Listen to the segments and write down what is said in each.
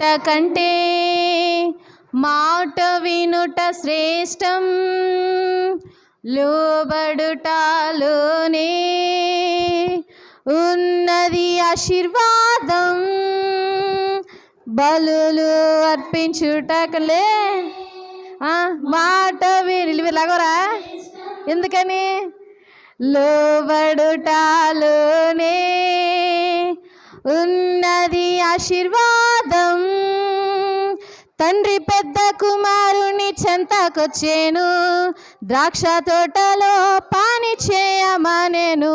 కంటే మాట వినుట శ్రేష్టం, లోబడుటలోనే ఉన్నది ఆశీర్వాదం. బలులు అర్పించుటకలే మాట వీళ్ళగరా ఎందుకని లోబడుటలోనే ఉన్నది ఆశీర్వాదం. తండ్రి పెద్ద కుమారుని చెంతకొచ్చేను, ద్రాక్ష తోటలో పాని చేయమనేను.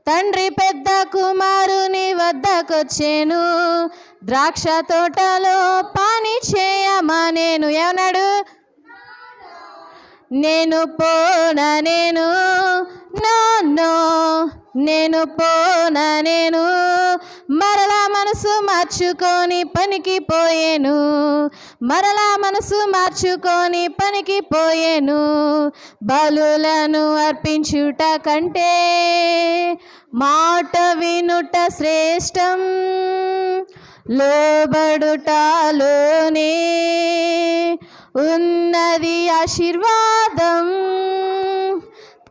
తండ్రి పెద్ద కుమారుని వద్దకొచ్చేను, ద్రాక్ష తోటలో పాని చేయమనేను. ఏమన్నాడు? నేను పోననేను, నో నేను పోననేను. మరలా మనసు మార్చుకొని పనికి పోయేను, మరలా మనసు మార్చుకొని పనికి పోయేను. బలులను అర్పించుట కంటే మాట వినుట శ్రేష్టం, లోబడుటలోనే ఉన్నది ఆశీర్వాదం.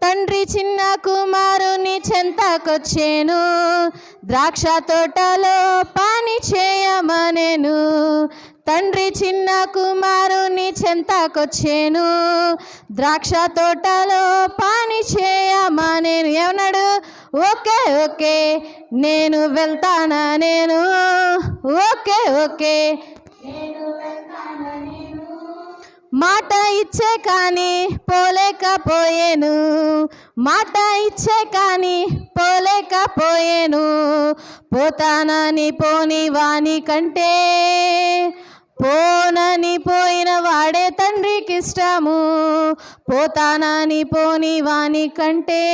తండ్రి చిన్న కుమారుని చెంతకొచ్చేను, ద్రాక్ష తోటలో పాని చేయమనేను. తండ్రి చిన్న కుమారుని చెంతకొచ్చేను, ద్రాక్ష తోటలో పాని చేయమనేను. ఏమన్నాడు? ఓకే ఓకే నేను వెళ్తానా, నేను ఓకే ఓకే మాట ఇచ్చే కానీ పోలేకపోయేను, మాట ఇచ్చే కానీ పోలేకపోయేను. పోతానని పోని వాని కంటే పోనని పోయిన వాడే తండ్రికి ఇష్టము. పోతానని పోని వాని కంటే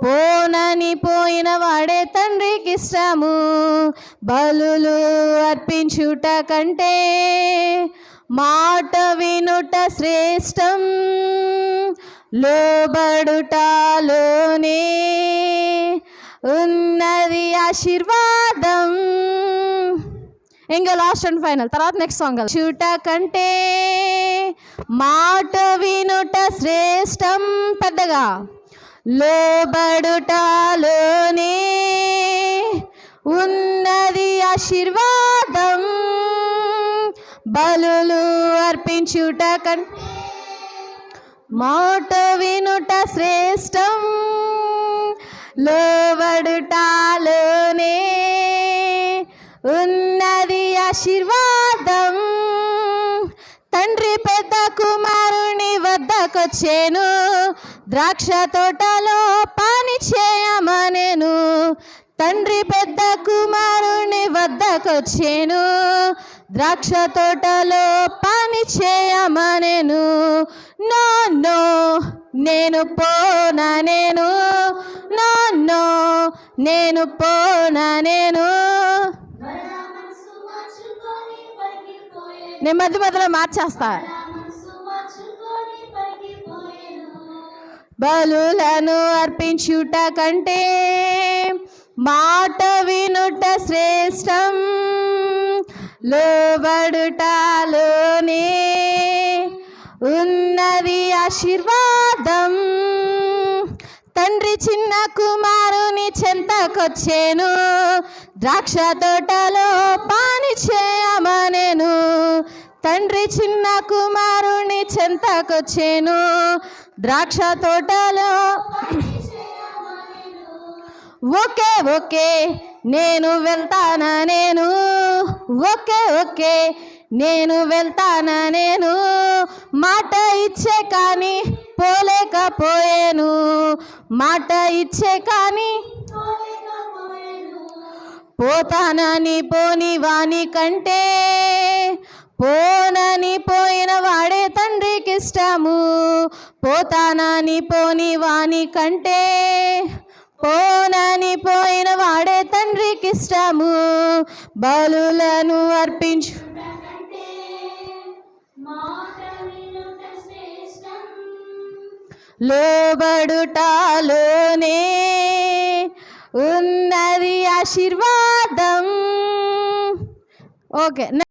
పోనని పోయిన వాడే తండ్రికి ఇష్టము. బలులు అర్పించుట కంటే మాట వినుట శ్రేష్టం, లోబడుటలోనే ఉన్నది ఆశీర్వాదం. ఇంకా లాస్ట్ అండ్ ఫైనల్, తర్వాత నెక్స్ట్ సాంగ్. చూట కంటే మాట వినుట శ్రేష్టం, పెద్దగా లోబడుటలోనే ఉన్నది ఆశీర్వాదం. బలులు అర్పించుట కంటే మాట వినుట శ్రేష్టం, లోబడుటలోనే ఉన్నది ఆశీర్వాదం. తండ్రి పెద్ద కుమారుని వద్దకొచ్చేను, ద్రాక్ష తోటలో పాని చేయమనేను. తండ్రి పెద్ద కుమారుని వద్దకొచ్చేను, ద్రాక్ష తోటలో పాని చేయమనేను. నో నేను పోననేను, నో నేను పోననేను. నేను మధ్య మధ్యలో మార్చేస్తా. బలులను అర్పించుట కంటే మాట వినుట శ్రేష్టం, లోబడుటలోనే ఉన్నది ఆశీర్వాదం. తండ్రి చిన్న కుమారుని చెంతకొచ్చేను, ద్రాక్ష తోటలో పాని చేయమనేను. తండ్రి చిన్న కుమారుని చెంతకొచ్చేను, ద్రాక్ష తోటలో ఓకే ఓకే నేను వెళ్తానా, నేను ఓకే ఓకే నేను వెళ్తానా. నేను మాట ఇచ్చే కానీ పోలేకపోయేను, మాట ఇచ్చే కానీ పోతానని పోని వాని కంటే పోనని పోయిన వాడే తండ్రికి ఇష్టము. పోతానని పోని వాని కంటే పోనని పోయిన వాడే తండ్రికి ఇష్టము. బలులను అర్పించు లోబడుటలోనే ఉన్నది ఆశీర్వాదం. ఓకే.